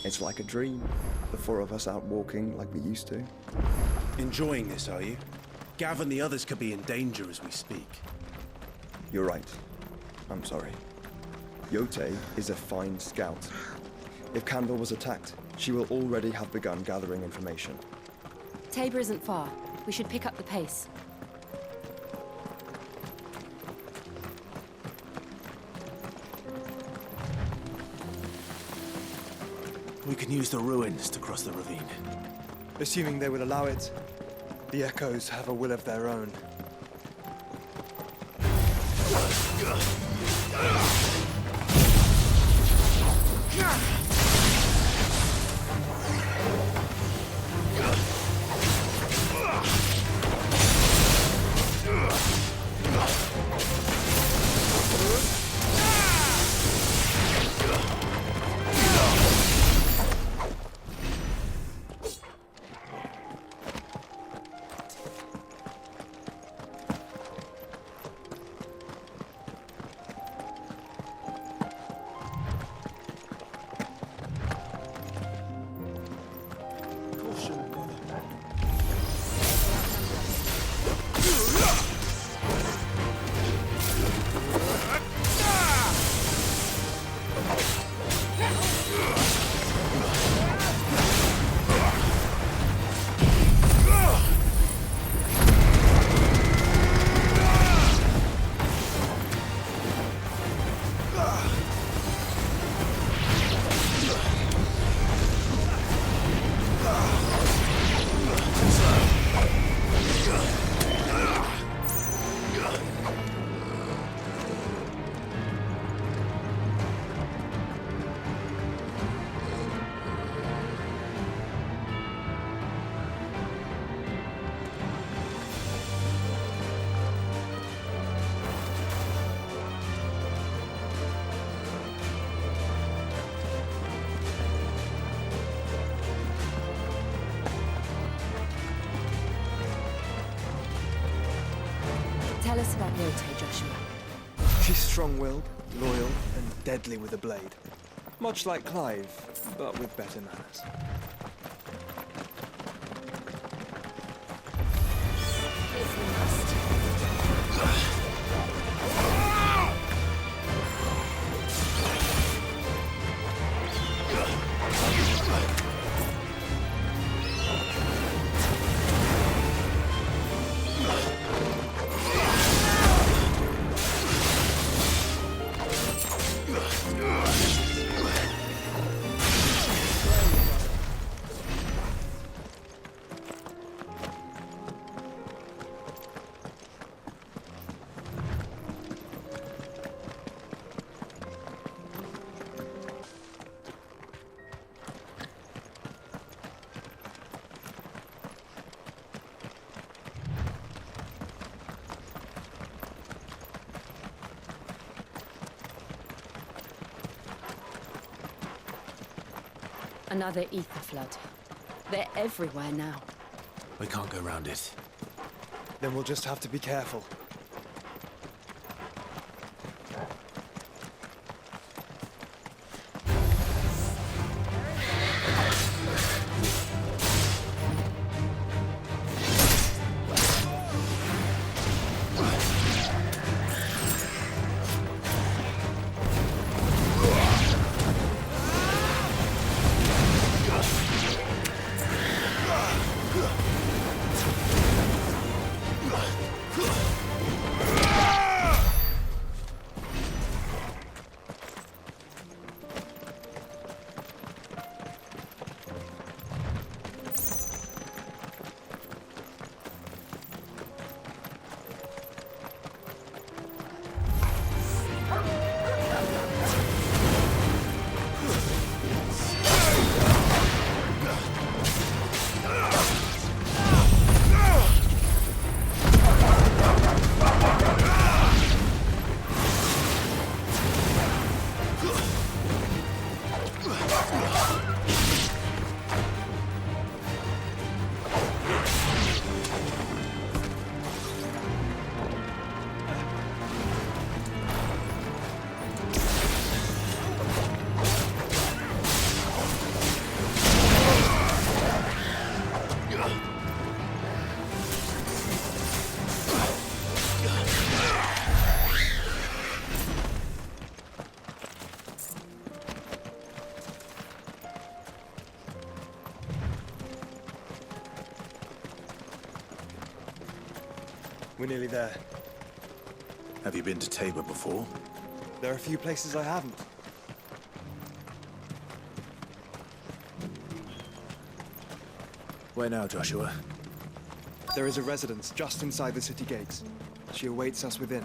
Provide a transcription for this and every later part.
It's like a dream. The four of us out walking like we used to. Enjoying this, are you? Gav and the others could be in danger as we speak. You're right. I'm sorry. Yote is a fine scout. If Kanver was attacked, she will already have begun gathering information. Tabor isn't far. We should pick up the pace. We can use the ruins to cross the ravine. Assuming they will allow it, the echoes have a will of their own. Tell us about Yote, Joshua. She's strong-willed, loyal, and deadly with a blade. Much like Clive, but with better manners. Another ether flood. They're everywhere now. We can't go round it. Then we'll just have to be careful. We're nearly there. Have you been to Tabor before? There are a few places I haven't. Where now, Joshua? There is a residence just inside the city gates. She awaits us within.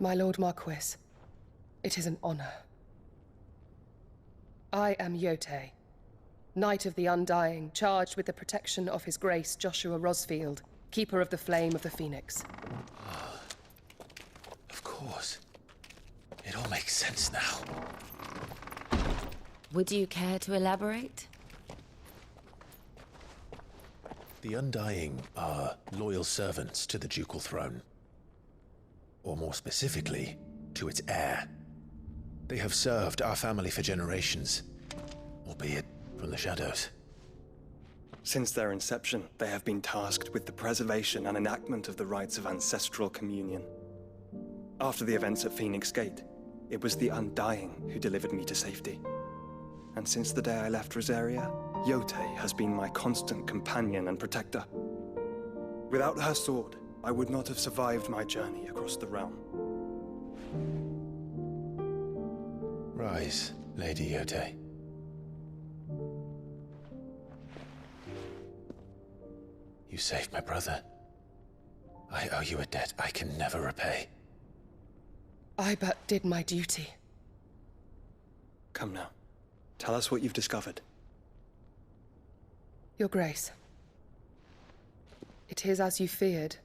My Lord Marquis, it is an honor. I am Yotei, Knight of the Undying, charged with the protection of His Grace Joshua Rosfield, Keeper of the Flame of the Phoenix. Of course. It all makes sense now. Would you care to elaborate? The Undying are loyal servants to the ducal throne. Or more specifically, to its heir. They have served our family for generations, albeit from the shadows. Since their inception, they have been tasked with the preservation and enactment of the rites of ancestral communion. After the events at Phoenix Gate, it was the Undying who delivered me to safety. And since the day I left Rosaria, Yotei has been my constant companion and protector. Without her sword, I would not have survived my journey across the realm. Rise, Lady Yotei. You saved my brother. I owe you a debt I can never repay. I but did my duty. Come now. Tell us what you've discovered. Your Grace. It is as you feared.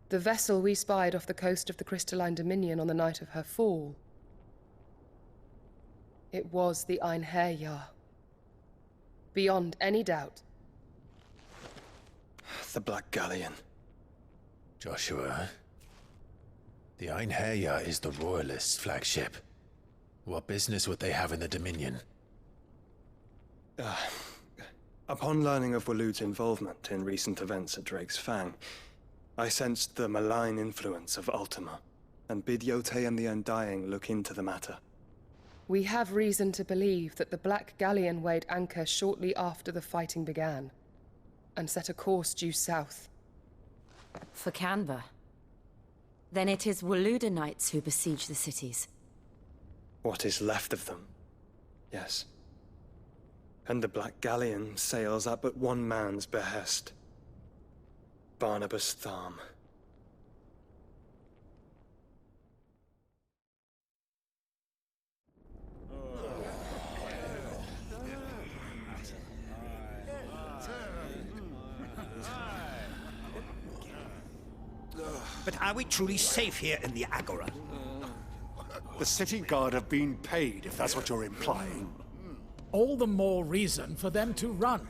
The vessel we spied off the coast of the Crystalline Dominion on the night of her fall. It was the Einherjar. Beyond any doubt. The Black Galleon. Joshua, the Einherjar is the Royalists' flagship. What business would they have in the Dominion? Upon learning of Waloed's involvement in recent events at Drake's Fang, I sensed the malign influence of Ultima, and bid Yotei and the Undying look into the matter. We have reason to believe that the Black Galleon weighed anchor shortly after the fighting began, and set a course due south. For Kanver. Then it is Waloed Knights who besiege the cities. What is left of them, yes. And the Black Galleon sails at but one man's behest. Barnabas Tharm. But are we truly safe here in the Agora? The city guard have been paid, if that's what you're implying. All the more reason for them to run.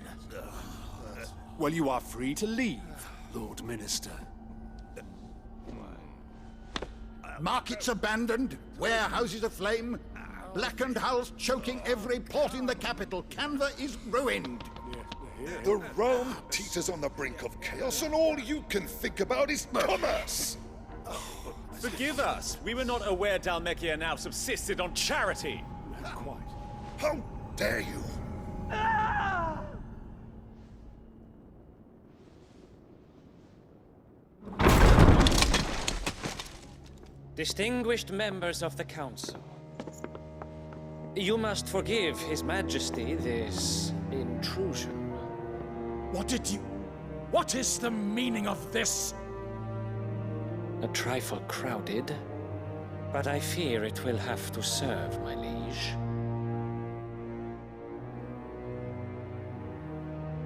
Well, you are free to leave, Lord Minister. Markets abandoned, warehouses aflame, blackened hulls choking every port in the capital. Kanver is ruined. The realm teeters on the brink of chaos, and all you can think about is commerce! Forgive us! We were not aware Dhalmekia now subsisted on charity! Quite. How dare you! Distinguished members of the Council, you must forgive His Majesty this intrusion. What is the meaning of this? A trifle crowded, but I fear it will have to serve, my liege.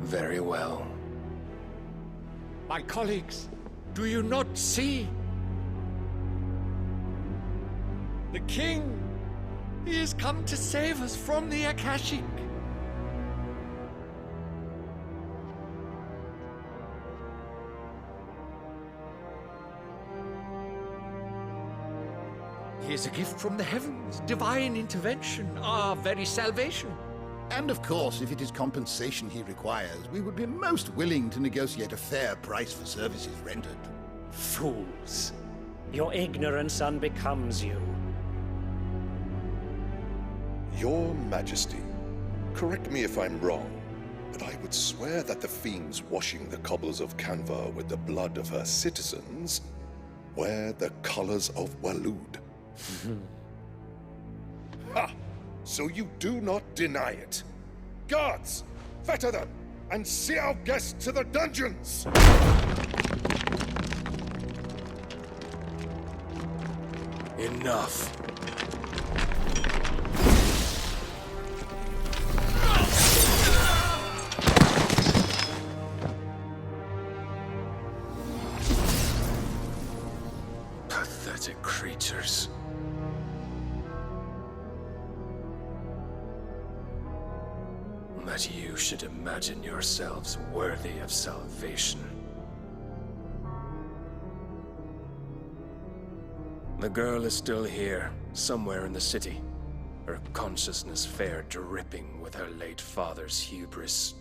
Very well. My colleagues, do you not see? The king! He has come to save us from the Akashic! He is a gift from the heavens, divine intervention, our very salvation. And of course, if it is compensation he requires, we would be most willing to negotiate a fair price for services rendered. Fools. Your ignorance unbecomes you. Your Majesty, correct me if I'm wrong, but I would swear that the fiends washing the cobbles of Kanver with the blood of her citizens wear the colors of Waloed. Ha! So you do not deny it. Guards, fetter them, and see our guests to the dungeons! Enough. Pathetic creatures. That you should imagine yourselves worthy of salvation. The girl is still here, somewhere in the city, her consciousness fair dripping with her late father's hubris.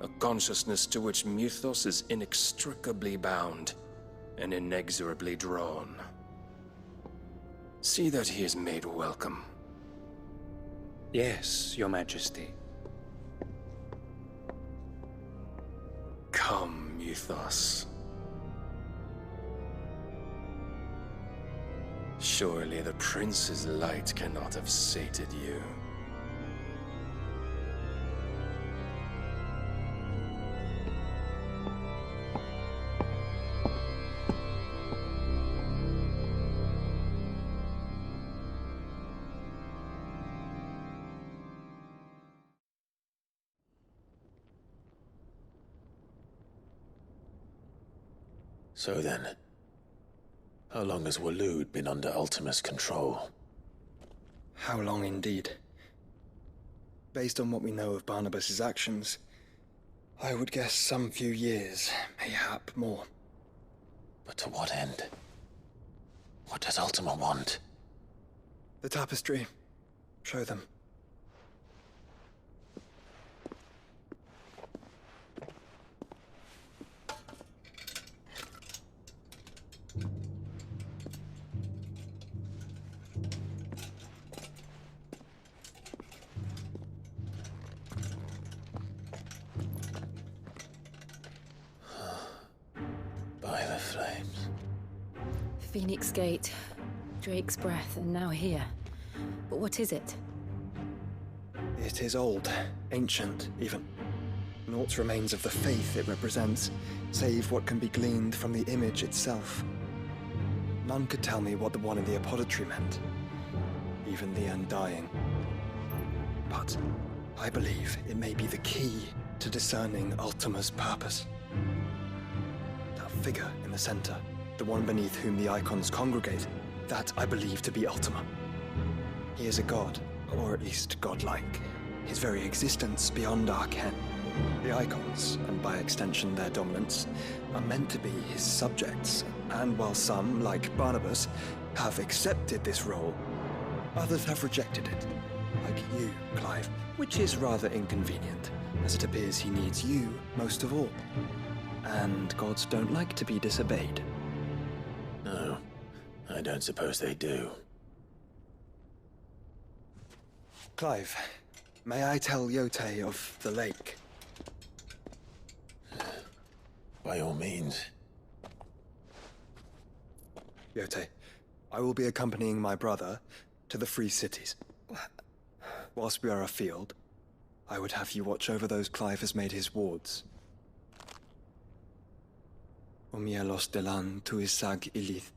A consciousness to which Mythos is inextricably bound and inexorably drawn. See that he is made welcome. Yes, Your Majesty. Come, Mythos. Surely the prince's light cannot have sated you. So then, how long has Waloed been under Ultima's control? How long indeed? Based on what we know of Barnabas's actions, I would guess some few years, mayhap more. But to what end? What does Ultima want? The tapestry. Show them. By the flames. Phoenix Gate, Drake's Breath, and now here. But what is it? It is old, ancient, even. Naught remains of the faith it represents, save what can be gleaned from the image itself. None could tell me what the one in the apothecary meant, even the Undying. But I believe it may be the key to discerning Ultima's purpose. That figure in the center, the one beneath whom the icons congregate, that I believe to be Ultima. He is a god, or at least godlike, his very existence beyond our ken. The icons, and by extension their dominance, are meant to be his subjects, and while some, like Barnabas, have accepted this role, others have rejected it, like you, Clive, which is rather inconvenient, as it appears he needs you most of all. And gods don't like to be disobeyed. No, I don't suppose they do. Clive, may I tell Yote of the lake? By all means. Yote, I will be accompanying my brother to the Free Cities. Whilst we are afield, I would have you watch over those Clive has made his wards. Omielos delan tuisag ilith.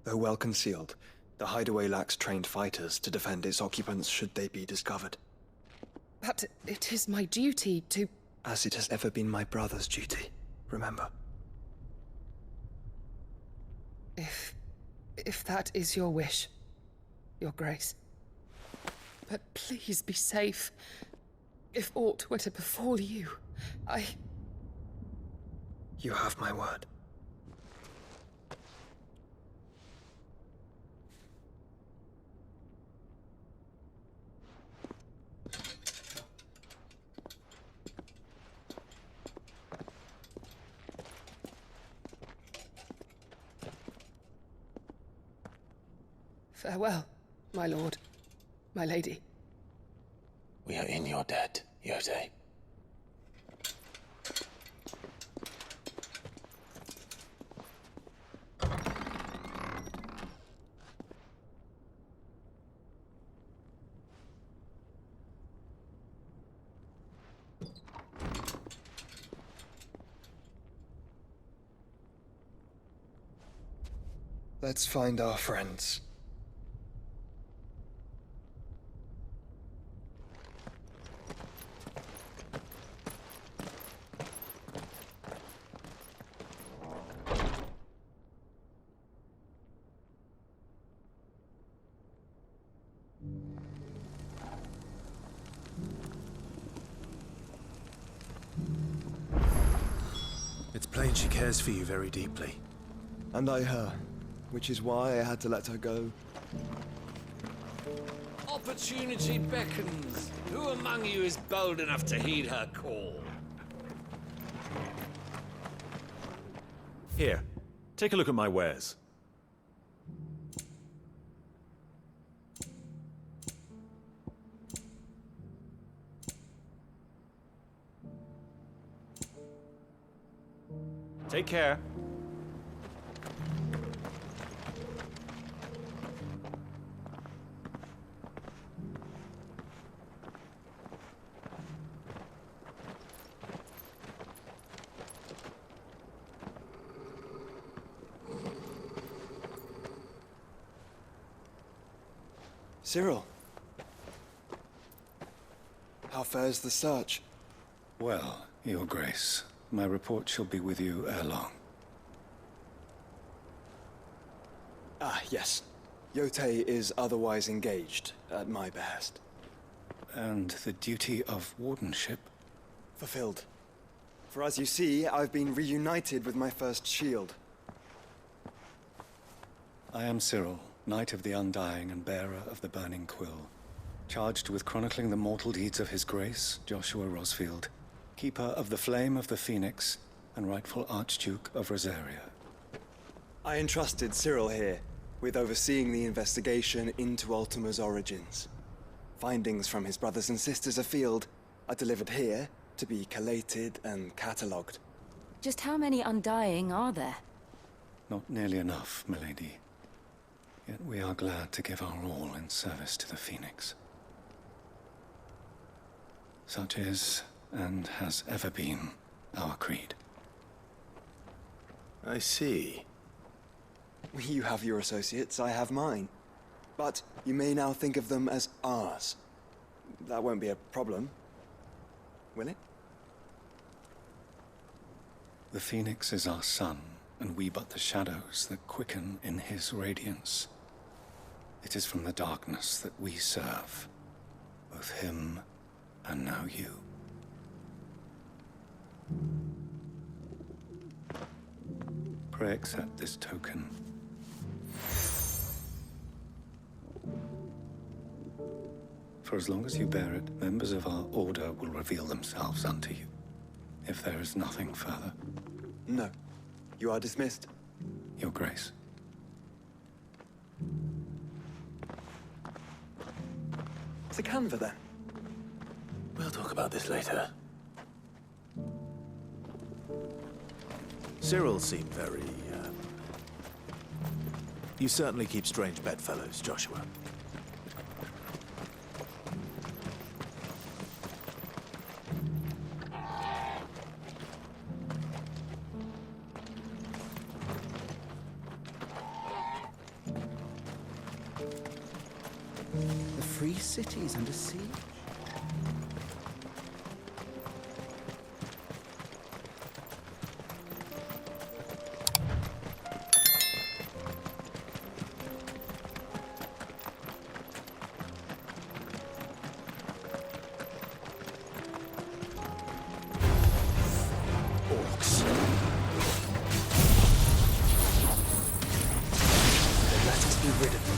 Though well concealed, the hideaway lacks trained fighters to defend its occupants should they be discovered. But it is my duty to... As it has ever been my brother's duty, remember. If that is your wish, Your Grace. But please be safe. If aught were to befall you, You have my word. Farewell, my lord, my lady. We are in your debt, Yotei. Let's find our friends. It's plain she cares for you very deeply. And I her, which is why I had to let her go. Opportunity beckons. Who among you is bold enough to heed her call? Here, take a look at my wares. Take care. Cyril. How fares the search? Well, Your Grace, my report shall be with you ere long. Ah, yes. Yotei is otherwise engaged, at my behest. And the duty of wardenship? Fulfilled. For as you see, I've been reunited with my first shield. I am Cyril, Knight of the Undying and bearer of the Burning Quill, charged with chronicling the mortal deeds of His Grace, Joshua Rosfield, Keeper of the Flame of the Phoenix, and rightful Archduke of Rosaria. I entrusted Cyril here with overseeing the investigation into Ultima's origins. Findings from his brothers and sisters afield are delivered here to be collated and catalogued. Just how many Undying are there? Not nearly enough, milady. Yet we are glad to give our all in service to the Phoenix. Such is, and has ever been, our creed. I see. You have your associates, I have mine. But you may now think of them as ours. That won't be a problem, will it? The Phoenix is our sun, and we but the shadows that quicken in his radiance. It is from the darkness that we serve, both him and now you. Pray accept this token. For as long as you bear it, members of our order will reveal themselves unto you. If there is nothing further. No. You are dismissed. Your Grace. To Kanver, then. We'll talk about this later. Cyril seemed very, You certainly keep strange bedfellows, Joshua. The free city is under siege. do rid of them.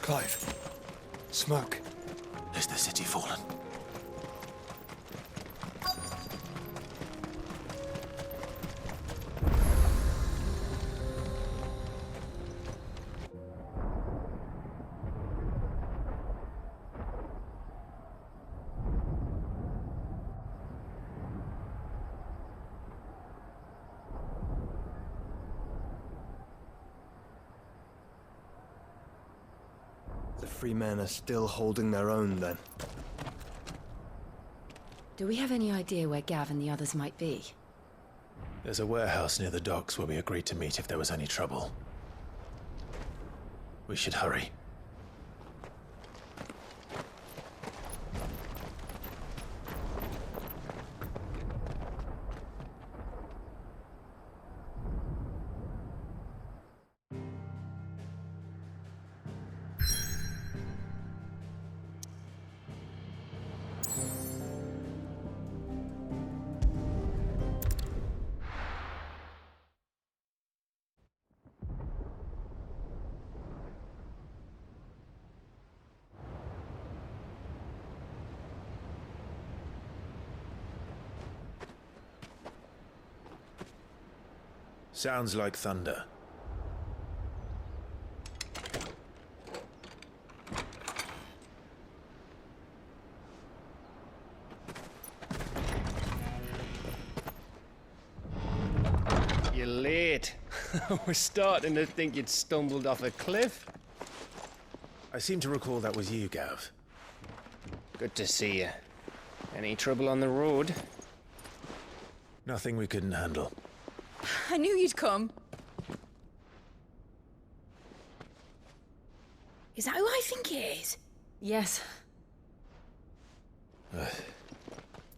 Clive. Smoke. Is the city fallen? The free men are still holding their own, then. Do we have any idea where Gav and the others might be? There's a warehouse near the docks where we agreed to meet if there was any trouble. We should hurry. Sounds like thunder. You're late. We're starting to think you'd stumbled off a cliff. I seem to recall that was you, Gav. Good to see you. Any trouble on the road? Nothing we couldn't handle. I knew you'd come. Is that who I think it is? Yes.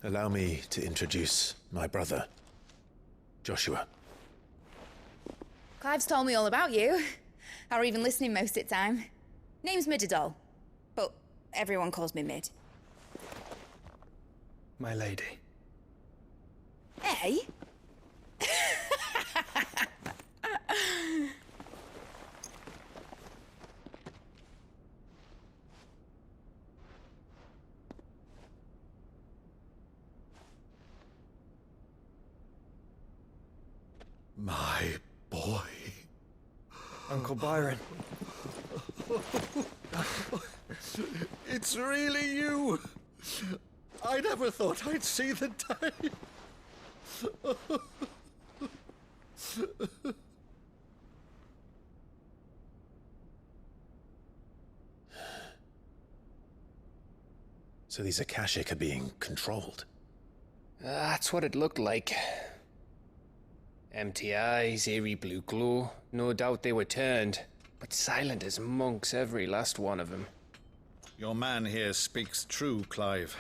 Allow me to introduce my brother, Joshua. Clive's told me all about you. Or even listening most of the time. Name's Midadol, but everyone calls me Mid. My lady. Hey? My boy. Uncle Byron. It's really you. I never thought I'd see the day. So these Akashic are being controlled? That's what it looked like. Empty eyes, eerie blue glow. No doubt they were turned, but silent as monks, every last one of them. Your man here speaks true, Clive.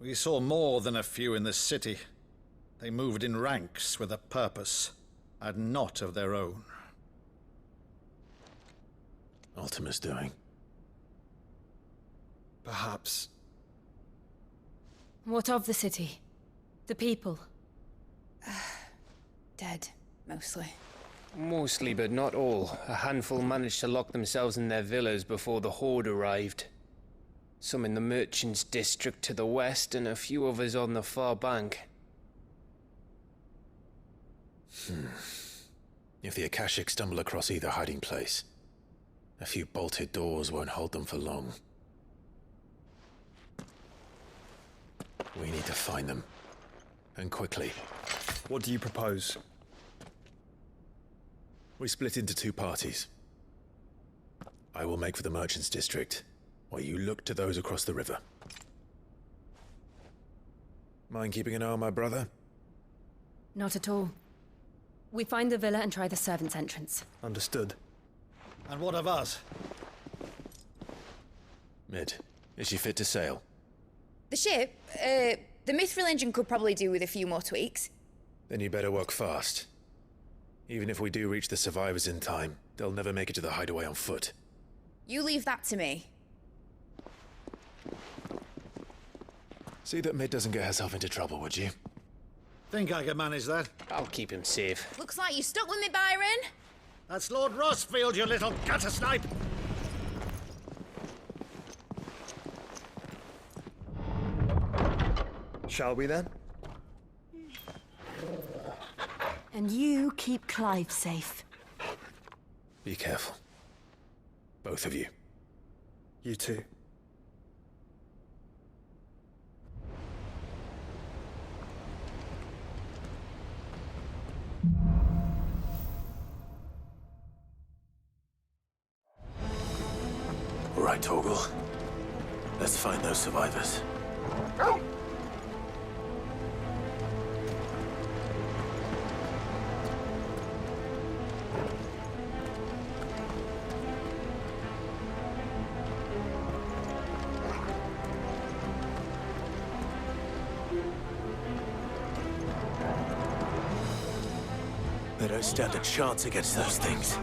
We saw more than a few in the city. They moved in ranks with a purpose, and not of their own. Ultima's doing. Perhaps. What of the city? The people? Dead, mostly. Mostly, but not all. A handful managed to lock themselves in their villas before the Horde arrived. Some in the Merchants' District to the west, and a few others on the far bank. If the Akashic stumble across either hiding place, a few bolted doors won't hold them for long. We need to find them. And quickly. What do you propose? We split into two parties. I will make for the Merchants' District, while you look to those across the river. Mind keeping an eye on my brother? Not at all. We find the villa and try the servants' entrance. Understood. And what of us? Mid, is she fit to sail? The ship, the Mithril engine could probably do with a few more tweaks. Then you better work fast. Even if we do reach the survivors in time, they'll never make it to the hideaway on foot. You leave that to me. See that Mid doesn't get herself into trouble, would you? Think I can manage that? I'll keep him safe. Looks like you stuck with me, Byron. That's Lord Rossfield, you little gutter snipe! Shall we then? And you keep Clive safe. Be careful. Both of you. You too. All right, Torgal. Let's find those survivors. They don't stand a chance against those things.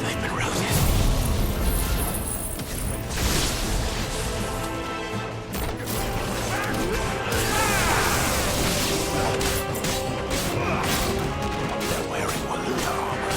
They've been routed. They're wearing Waluda armor.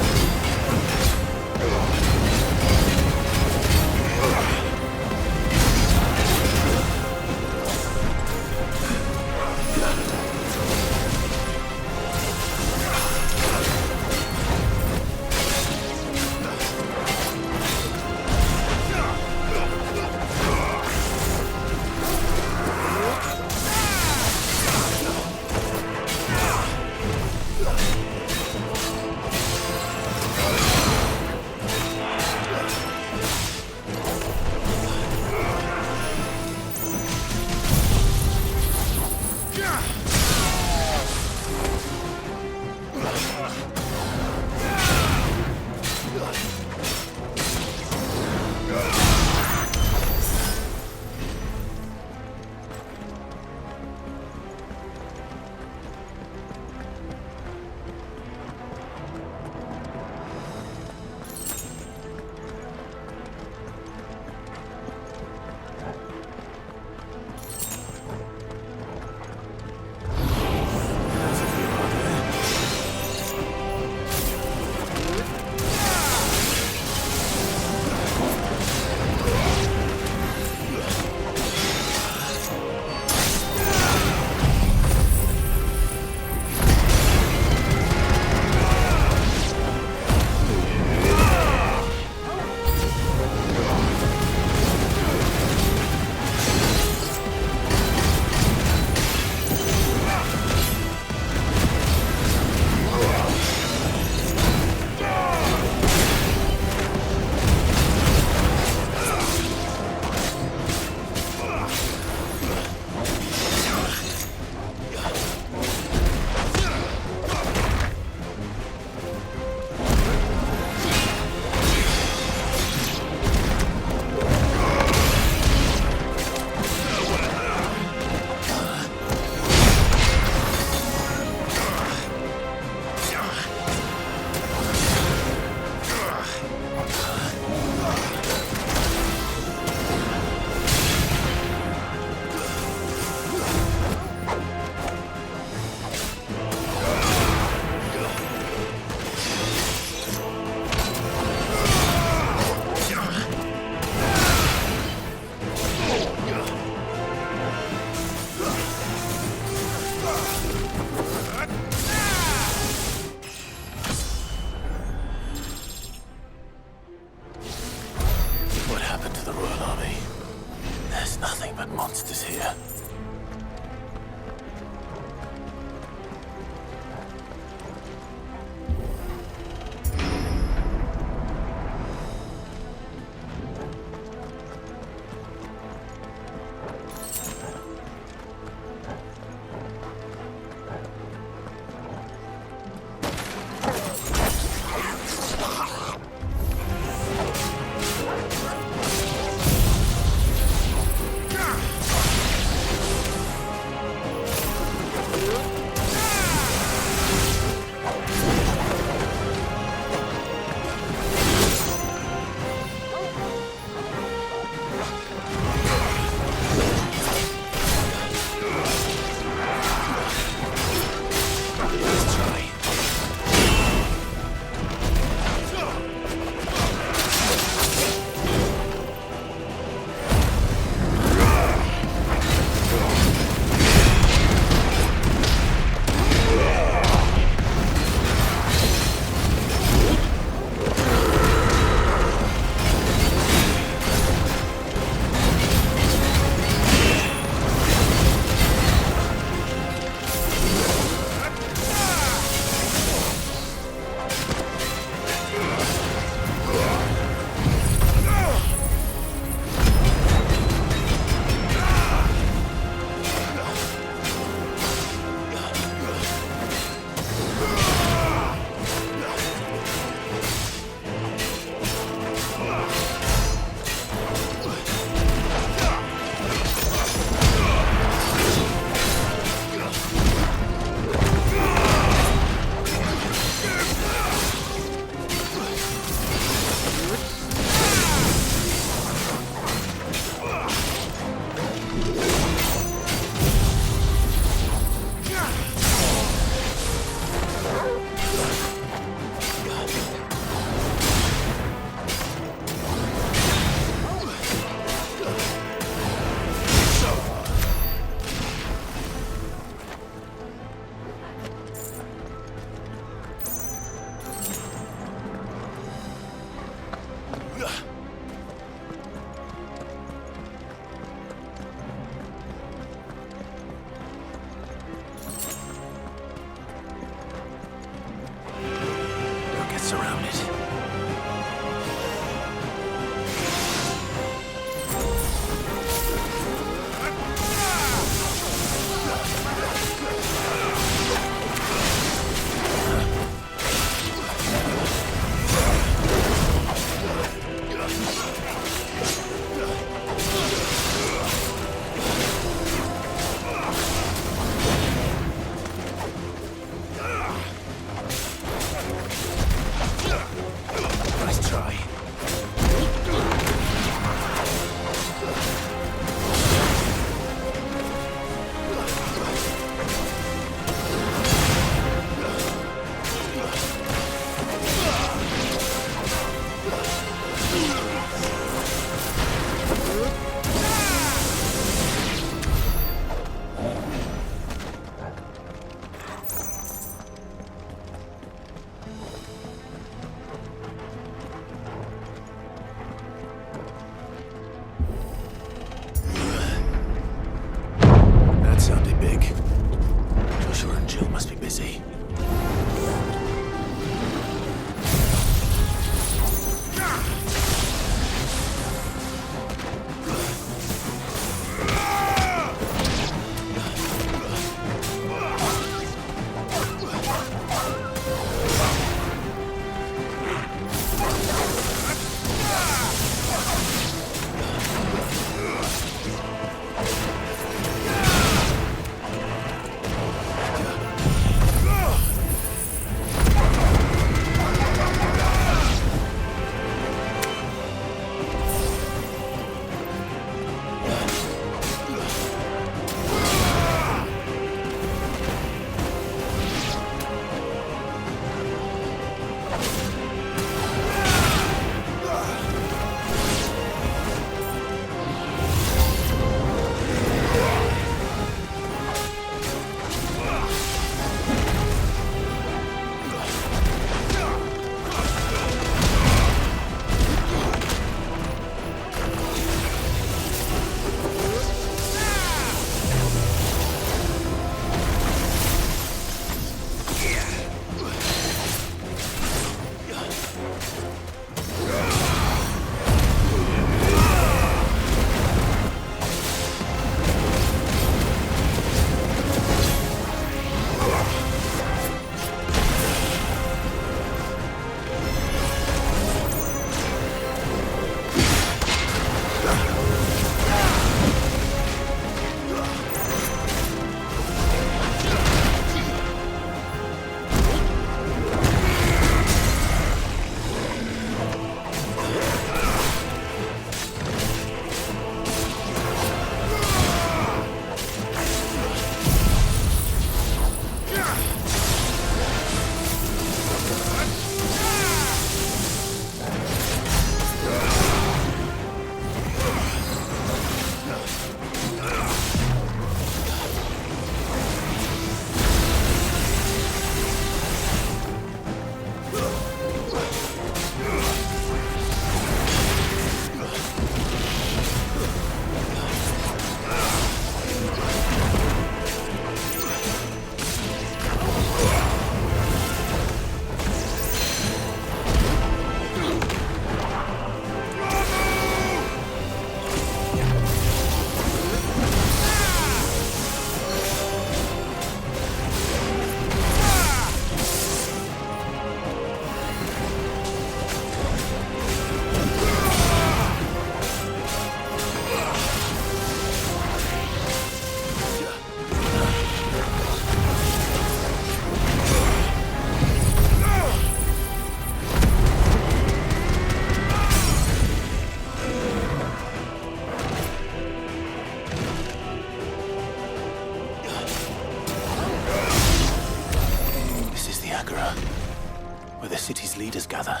city's leaders gather,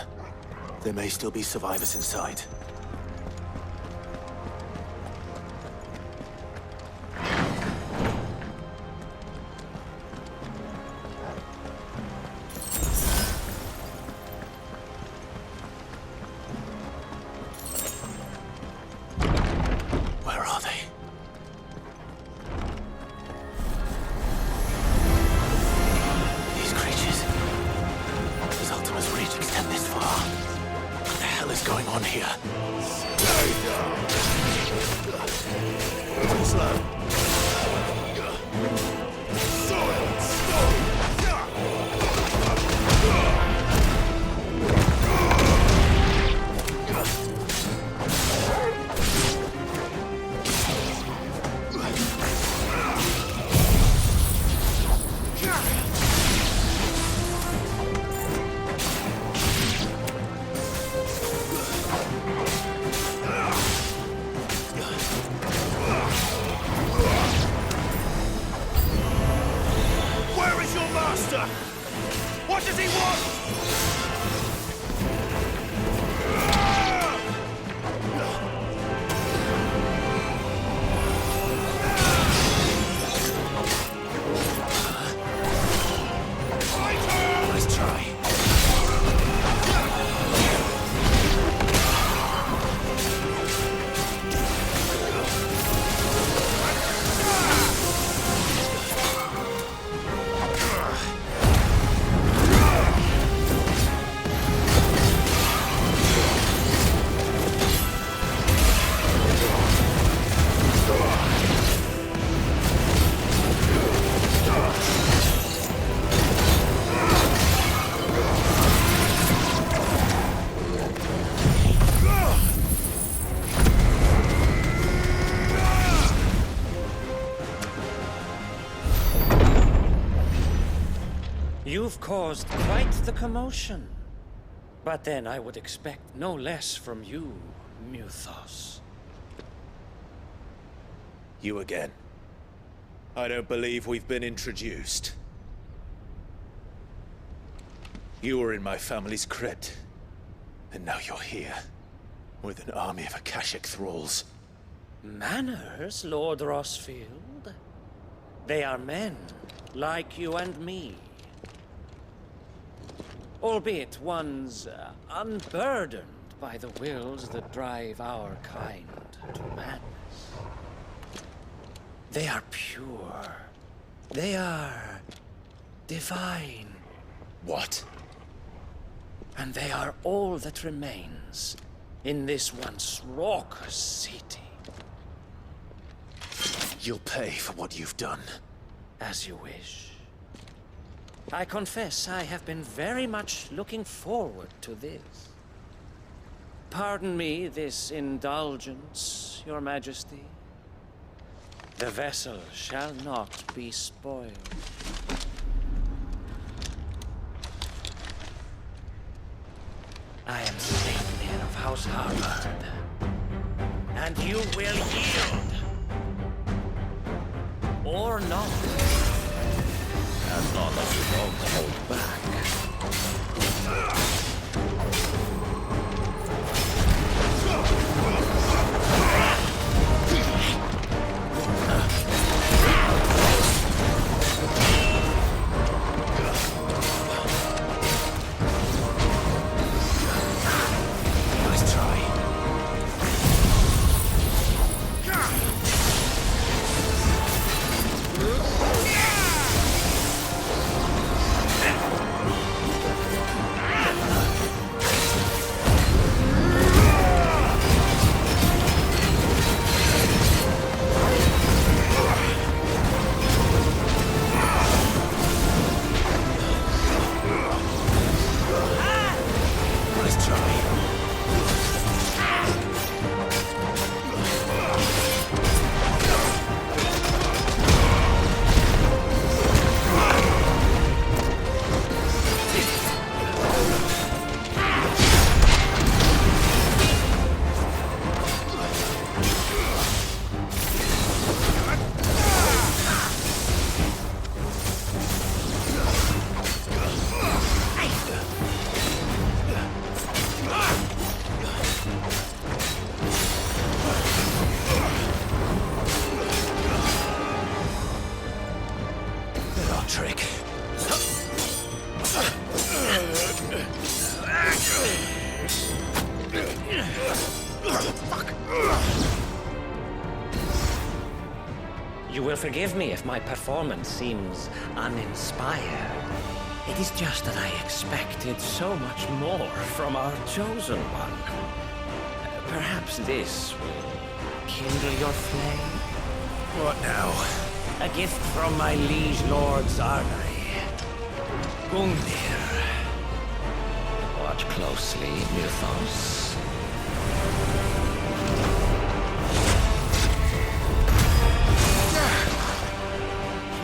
there may still be survivors inside. You've caused quite the commotion. But then I would expect no less from you, Muthos. You again. I don't believe we've been introduced. You were in my family's crypt. And now you're here. With an army of Akashic thralls. Manners, Lord Rosfield? They are men, like you and me. Albeit one's unburdened by the wills that drive our kind to madness. They are pure. They are divine. What? And they are all that remains in this once raucous city. You'll pay for what you've done. As you wish. I confess I have been very much looking forward to this. Pardon me this indulgence, Your Majesty. The vessel shall not be spoiled. I am Slain of House Harvard, and you will yield. Or not. As long as you don't hold back. Nice try. trick. Fuck. You will forgive me if my performance seems uninspired. It is just that I expected so much more from our chosen one. Perhaps this will kindle your flame? What now? A gift from my liege lord Zarnai. Gungnir. Watch closely, Mythos.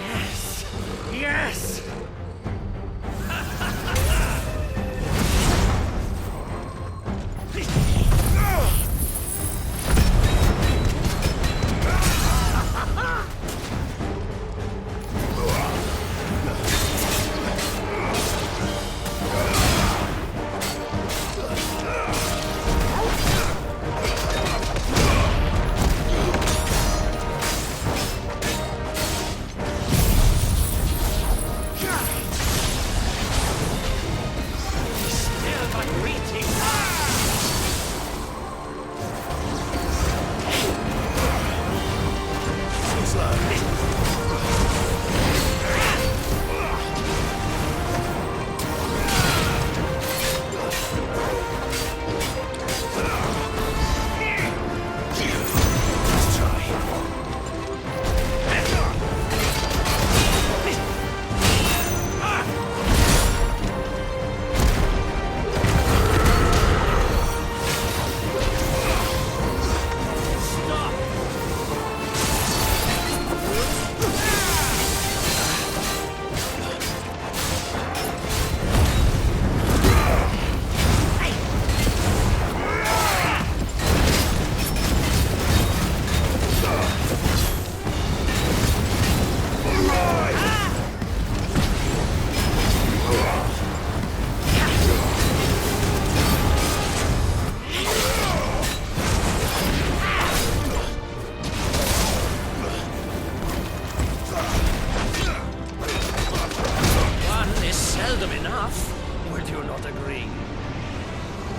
Yes! Yes!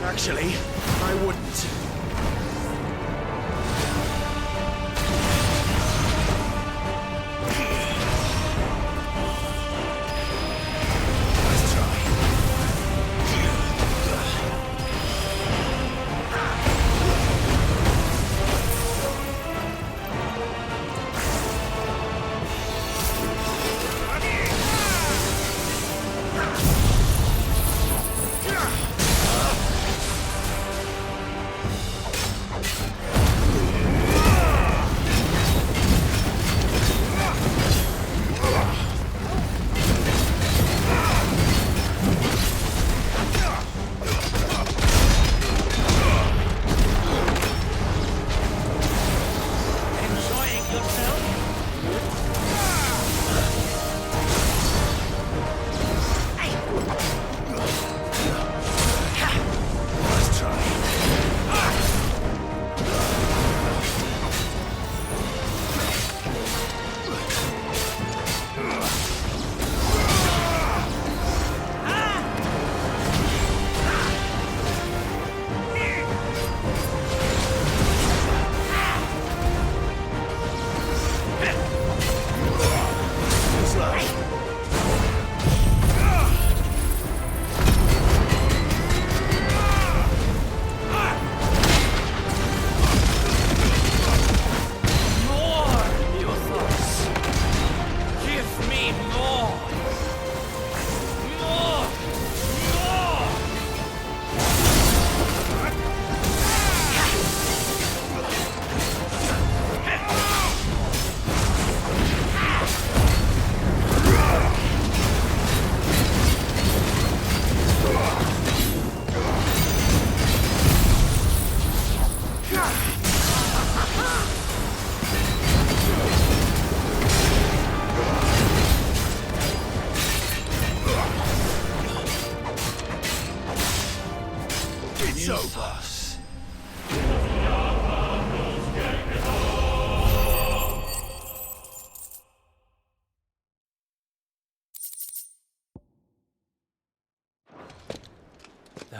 Actually, I wouldn't.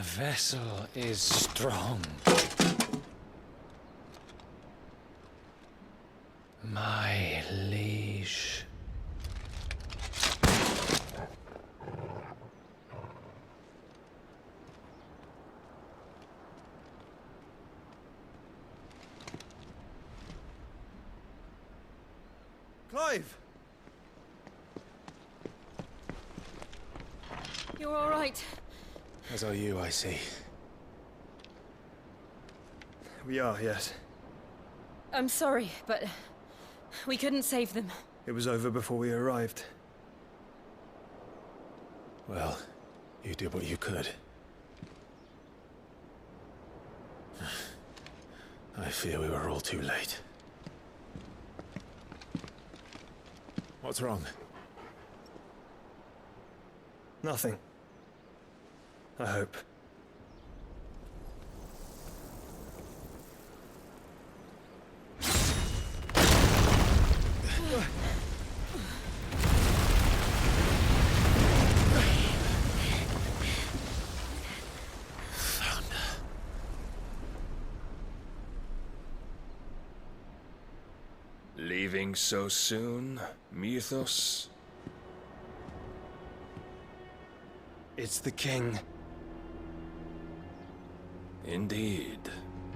The vessel is strong. My liege. Clive! You're all right. As are you, I see. We are, yes. I'm sorry, but we couldn't save them. It was over before we arrived. Well, you did what you could. I fear we were all too late. What's wrong? Nothing. I hope. Leaving so soon, Mythos? It's the king. Indeed.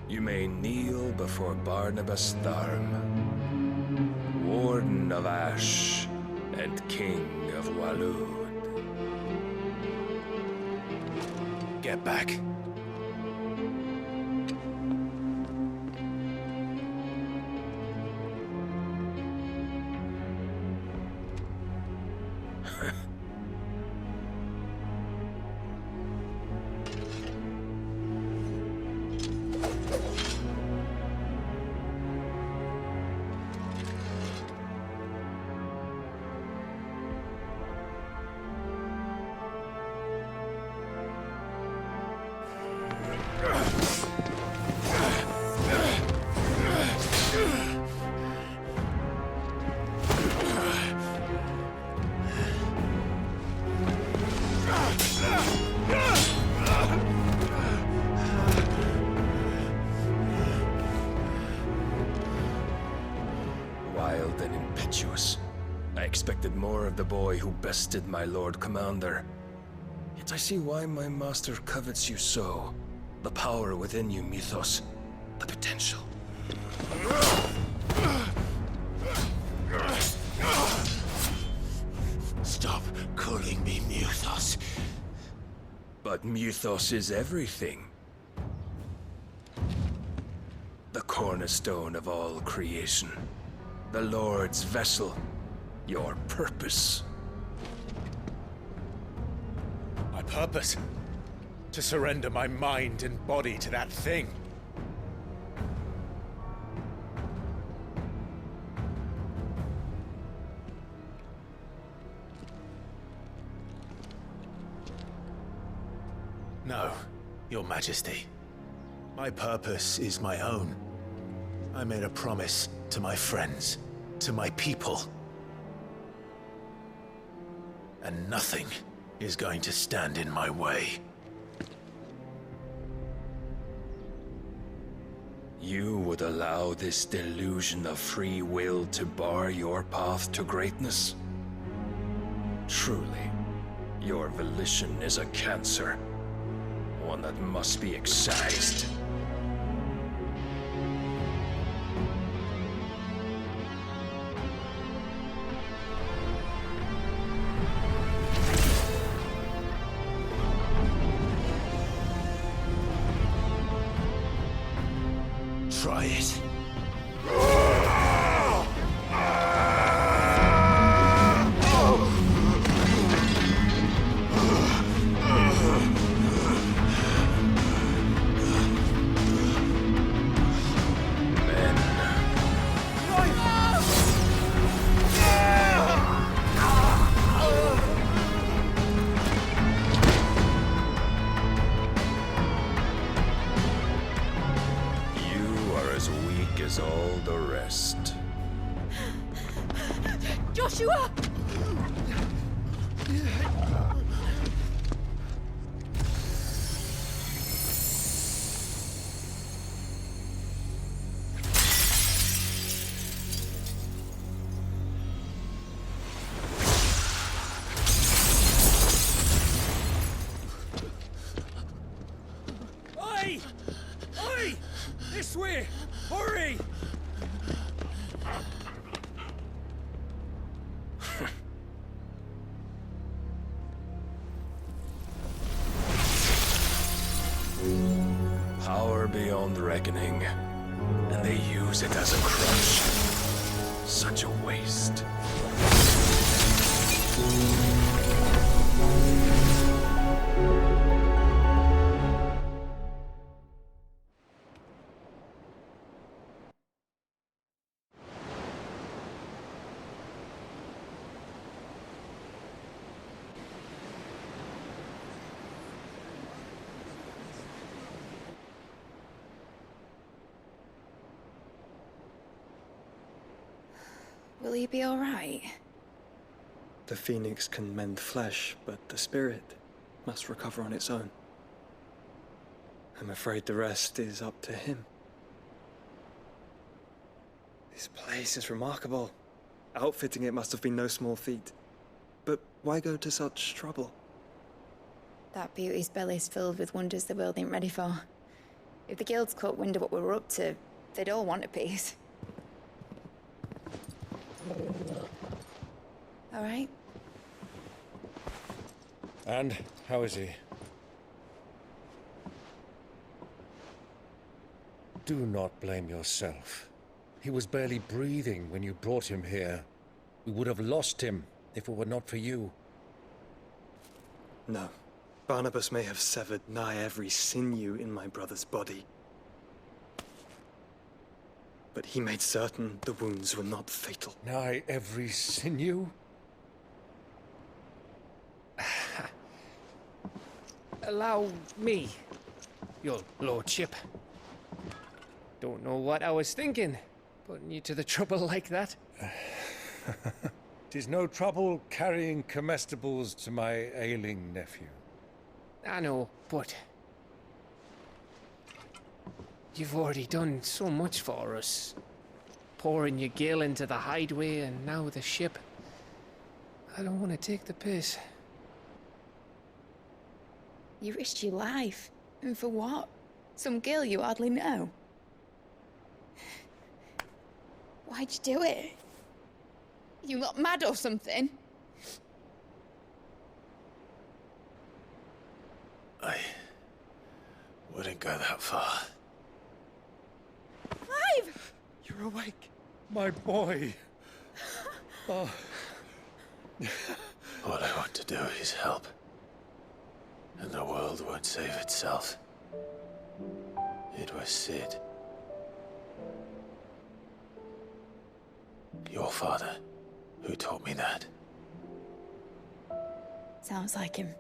You may kneel before Barnabas Tharm, Warden of Ash and King of Waloed. Get back. Wild and impetuous. I expected more of the boy who bested my Lord Commander. Yet I see why my master covets you so. The power within you, Mythos. The potential. Stop calling me Mythos. But Mythos is everything. The cornerstone of all creation. The Lord's vessel. Your purpose. My purpose? To surrender my mind and body to that thing. No, Your Majesty. My purpose is my own. I made a promise to my friends, to my people. And nothing is going to stand in my way. You would allow this delusion of free will to bar your path to greatness? Truly, your volition is a cancer. One that must be excised. Try it. As all the rest. Joshua! beyond reckoning, and they use it as a crutch. Such a waste. Will he be all right? The phoenix can mend flesh, but the spirit must recover on its own. I'm afraid the rest is up to him. This place is remarkable. Outfitting it must have been no small feat. But why go to such trouble? That beauty's belly's filled with wonders the world ain't ready for. If the guilds caught wind of what we were up to, they'd all want a piece. All right? And how is he? Do not blame yourself. He was barely breathing when you brought him here. We would have lost him if it were not for you. No. Barnabas may have severed nigh every sinew in my brother's body. But he made certain the wounds were not fatal. Nigh every sinew? Allow me, your lordship. Don't know what I was thinking, putting you to the trouble like that. 'Tis no trouble carrying comestibles to my ailing nephew. I know, but you've already done so much for us. Pouring your gil into the hideaway and now the ship. I don't want to take the piss. You risked your life. And for what? Some girl you hardly know. Why'd you do it? You not mad or something? I wouldn't go that far. Clive! You're awake, my boy. Oh. All I want to do is help. And the world won't save itself. It was Sid. Your father, who taught me that. Sounds like him.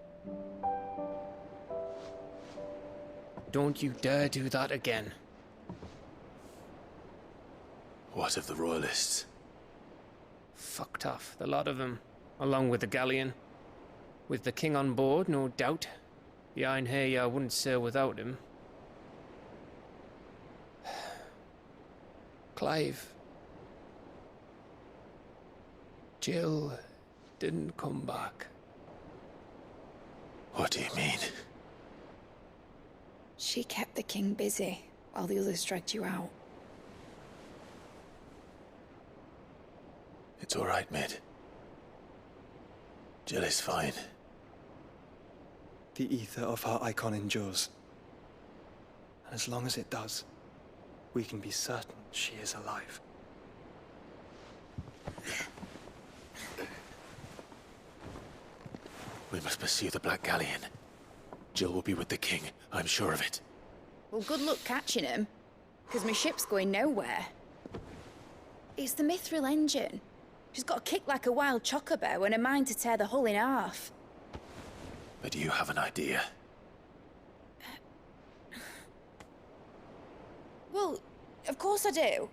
Don't you dare do that again. What of the Royalists? Fucked off, the lot of them, along with the galleon. With the king on board, no doubt. The Iron Hair wouldn't sail without him. Clive. Jill didn't come back. What do you mean? She kept the king busy while the others dragged you out. It's all right, Mid. Jill is fine. The ether of her icon endures. And as long as it does, we can be certain she is alive. We must pursue the Black Galleon. Jill will be with the king, I'm sure of it. Well, good luck catching him, because my ship's going nowhere. It's the Mithril engine. She's got a kick like a wild chocobo and a mind to tear the hull in half. But do you have an idea? Well, of course I do.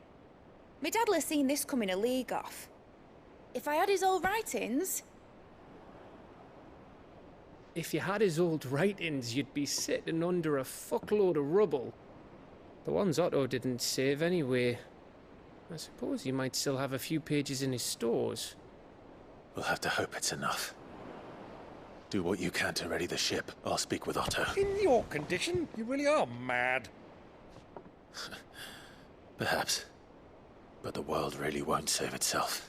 My dad'll have seen this coming a league off. If I had his old writings... If you had his old writings, you'd be sitting under a fuckload of rubble. The ones Otto didn't save anyway. I suppose he might still have a few pages in his stores. We'll have to hope it's enough. Do what you can to ready the ship. I'll speak with Otto. In your condition, you really are mad. Perhaps. But the world really won't save itself.